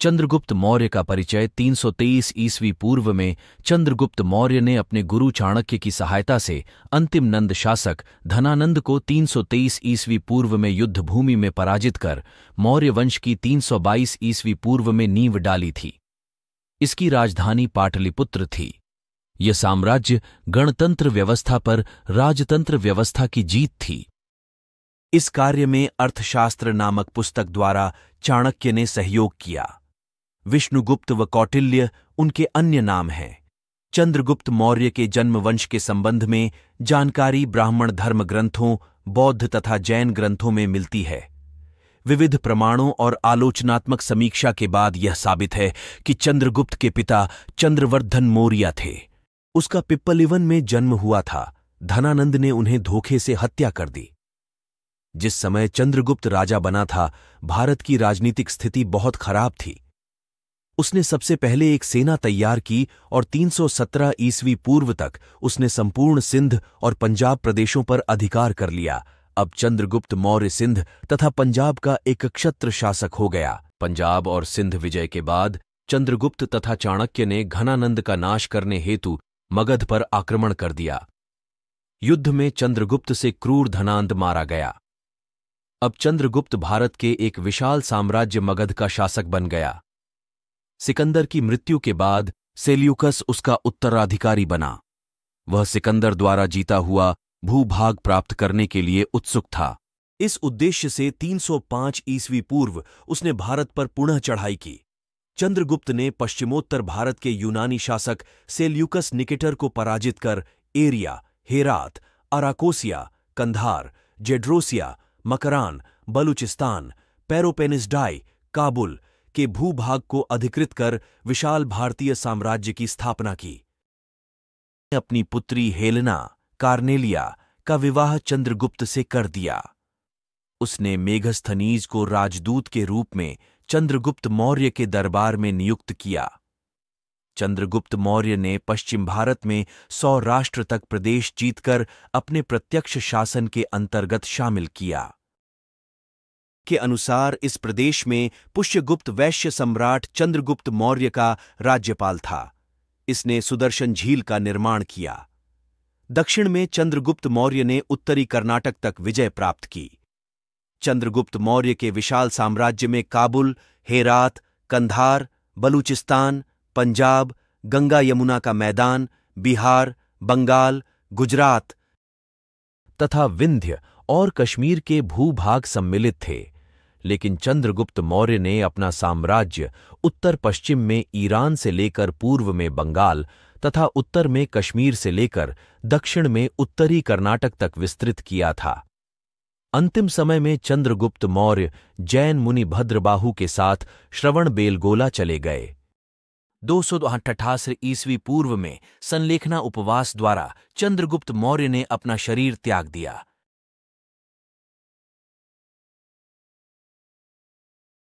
चंद्रगुप्त मौर्य का परिचय 323 ईस्वी पूर्व में चंद्रगुप्त मौर्य ने अपने गुरु चाणक्य की सहायता से अंतिम नंद शासक धनानंद को 323 ईस्वी पूर्व में युद्ध भूमि में पराजित कर मौर्य वंश की 322 ईस्वी पूर्व में नींव डाली थी। इसकी राजधानी पाटलिपुत्र थी। यह साम्राज्य गणतंत्र व्यवस्था पर राजतंत्र व्यवस्था की जीत थी। इस कार्य में अर्थशास्त्र नामक पुस्तक द्वारा चाणक्य ने सहयोग किया। विष्णुगुप्त व कौटिल्य उनके अन्य नाम हैं। चंद्रगुप्त मौर्य के जन्मवंश के संबंध में जानकारी ब्राह्मण धर्म ग्रंथों, बौद्ध तथा जैन ग्रंथों में मिलती है। विविध प्रमाणों और आलोचनात्मक समीक्षा के बाद यह साबित है कि चंद्रगुप्त के पिता चंद्रवर्धन मौर्य थे। उसका पिप्पलिवन में जन्म हुआ था। धनानंद ने उन्हें धोखे से हत्या कर दी। जिस समय चंद्रगुप्त राजा बना था, भारत की राजनीतिक स्थिति बहुत खराब थी। उसने सबसे पहले एक सेना तैयार की और 317 ईस्वी पूर्व तक उसने संपूर्ण सिंध और पंजाब प्रदेशों पर अधिकार कर लिया। अब चंद्रगुप्त मौर्य सिंध तथा पंजाब का एक क्षत्र शासक हो गया। पंजाब और सिंध विजय के बाद चंद्रगुप्त तथा चाणक्य ने घनानंद का नाश करने हेतु मगध पर आक्रमण कर दिया। युद्ध में चंद्रगुप्त से क्रूर धनानंद मारा गया। अब चंद्रगुप्त भारत के एक विशाल साम्राज्य मगध का शासक बन गया। सिकंदर की मृत्यु के बाद सेल्यूकस उसका उत्तराधिकारी बना। वह सिकंदर द्वारा जीता हुआ भूभाग प्राप्त करने के लिए उत्सुक था। इस उद्देश्य से 305 ईस्वी पूर्व उसने भारत पर पुनः चढ़ाई की। चंद्रगुप्त ने पश्चिमोत्तर भारत के यूनानी शासक सेल्यूकस निकेटर को पराजित कर Aria, Herat, Arachosia, Kandahar, Gedrosia, Makran, Balochistan, Paropamisadae, Kabul के भूभाग को अधिकृत कर विशाल भारतीय साम्राज्य की स्थापना की। अपनी पुत्री हेलेना कार्नेलिया का विवाह चंद्रगुप्त से कर दिया। उसने मेघस्थनीज को राजदूत के रूप में चंद्रगुप्त मौर्य के दरबार में नियुक्त किया। चंद्रगुप्त मौर्य ने पश्चिम भारत में 100 राष्ट्र तक प्रदेश जीतकर अपने प्रत्यक्ष शासन के अंतर्गत शामिल किया। के अनुसार इस प्रदेश में पुष्यगुप्त वैश्य सम्राट चंद्रगुप्त मौर्य का राज्यपाल था। इसने सुदर्शन झील का निर्माण किया। दक्षिण में चंद्रगुप्त मौर्य ने उत्तरी कर्नाटक तक विजय प्राप्त की। चंद्रगुप्त मौर्य के विशाल साम्राज्य में काबुल, हेरात, कंधार, बलूचिस्तान, पंजाब, गंगा यमुना का मैदान, बिहार, बंगाल, गुजरात तथा विंध्य और कश्मीर के भूभाग सम्मिलित थे। लेकिन चंद्रगुप्त मौर्य ने अपना साम्राज्य उत्तर पश्चिम में ईरान से लेकर पूर्व में बंगाल तथा उत्तर में कश्मीर से लेकर दक्षिण में उत्तरी कर्नाटक तक विस्तृत किया था। अंतिम समय में चंद्रगुप्त मौर्य जैन मुनि भद्रबाहु के साथ श्रवणबेलगोला चले गए। 288 ईस्वी पूर्व में संलेखना उपवास द्वारा चंद्रगुप्त मौर्य ने अपना शरीर त्याग दिया।